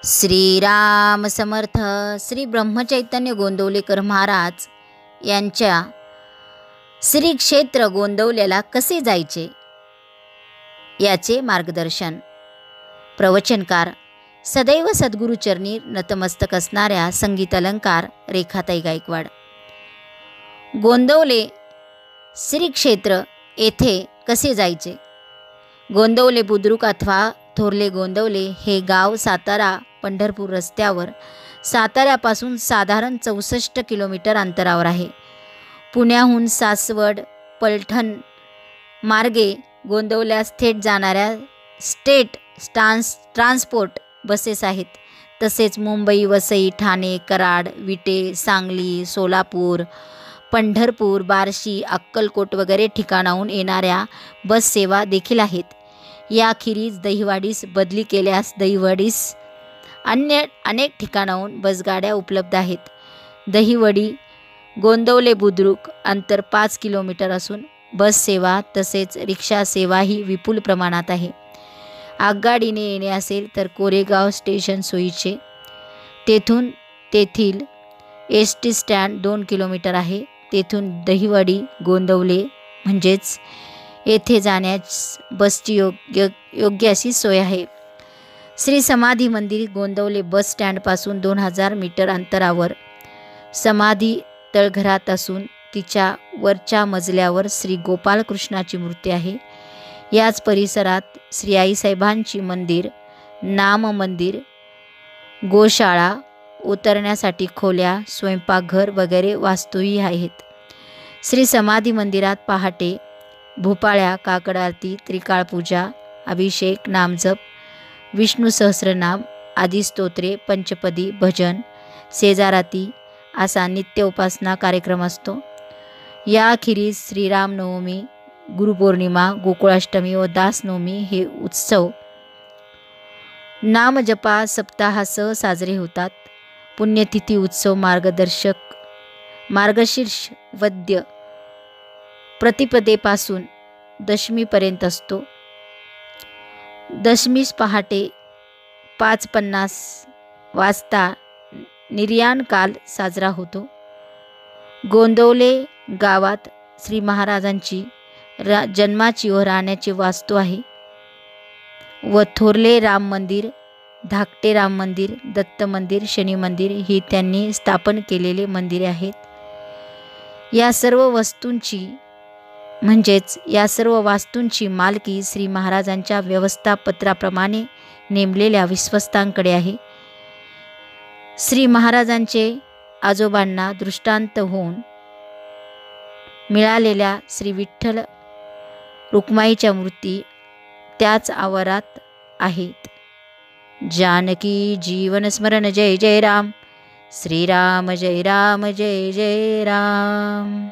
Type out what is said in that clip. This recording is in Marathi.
श्रीराम समर्थ. श्री ब्रह्मचैतन्य गोंदवलेकर महाराज यांच्या श्री क्षेत्र गोंदवलेला कसे जायचे याचे मार्गदर्शन. प्रवचनकार सदैव सद्गुरुचरणी नतमस्तक असणाऱ्या संगीत अलंकार रेखाताई गायकवाड. गोंदवले श्री क्षेत्र येथे कसे जायचे. गोंदवले बुद्रुक अथवा थोरले गोंदवले हे गाव सातारा पंढरपूर रस्त्यावर साताऱ्यापासून साधारण 64 किलोमीटर अंतरावर आहे. पुण्याहून सासवड पलठण मार्गे गोंदवल्यास थेट जाणाऱ्या स्टेट ट्रान्सपोर्ट बसेस आहेत. तसेच मुंबई, वसई, ठाणे, कराड, विटे, सांगली, सोलापूर, पंढरपूर, बार्शी, अक्कलकोट वगैरे ठिकाणाहून येणाऱ्या बस सेवा देखील आहेत. याखेरीज दहिवाडीस बदली केल्यास दहिवडीस अनेक ठिकाणाहून बसगाड्या उपलब्ध आहेत. दहिवडी गोंदवले बुद्रुक अंतर 5 किलोमीटर असून बस सेवा तसेच रिक्षा सेवाही विपुल प्रमाणात आहे. आगगाडीने येणे असेल तर कोरेगाव स्टेशन सोयीचे. तेथील एस टी स्टँड 2 किलोमीटर आहे. तेथून दहिवडी गोंदवले म्हणजेच येथे जाण्यास बसची योग्य अशी सोय आहे. श्री समाधी मंदिर गोंदवले बस स्टँडपासून 2000 मीटर अंतरावर समाधी तळघरात असून तिच्या वरच्या मजल्यावर श्री गोपालकृष्णाची मूर्ती आहे. याच परिसरात श्री आईसाहेबांची मंदिर, नाम मंदिर, गोशाळा, उतरण्यासाठी खोल्या, स्वयंपाकघर वगैरे वास्तूही आहेत. श्री समाधी मंदिरात पहाटे भोपाळ्या, काकड आरती, त्रिकाळ पूजा, अभिषेक, नामजप, विष्णू सहस्रनाम आदी स्तोत्रे, पंचपदी, भजन, सेजाराती असा नित्य उपासना कार्यक्रम असतो. याखेरीज श्रीरामनवमी, गुरुपौर्णिमा, गोकुळाष्टमी व दासनवमी हे उत्सव नामजपा सप्ताहासह साजरे होतात. पुण्यतिथी उत्सव मार्गशीर्ष वद्य प्रतिपदेपासून दशमीपर्यंत असतो. दशमीस पहाटे 5:50 वाजता निर्याण काल साजरा होतो. गोंदवले गावात श्री महाराजांची जन्माची व राहण्याची वास्तू आहे व थोरले राम मंदिर, धाकटे राम मंदिर, दत्त मंदिर, शनी मंदिर ही त्यांनी स्थापन केलेले मंदिरे आहेत. या सर्व वास्तूंची मालकी श्री महाराजांच्या व्यवस्थापत्राप्रमाणे नेमलेल्या विश्वस्तांकडे आहे. श्री महाराजांचे आजोबांना दृष्टांत होऊन मिळालेल्या श्री विठ्ठल रुक्माईच्या मूर्ती त्याच आवारात आहेत. जानकी जीवन स्मरण जय जय राम. श्रीराम जय राम जय जय राम.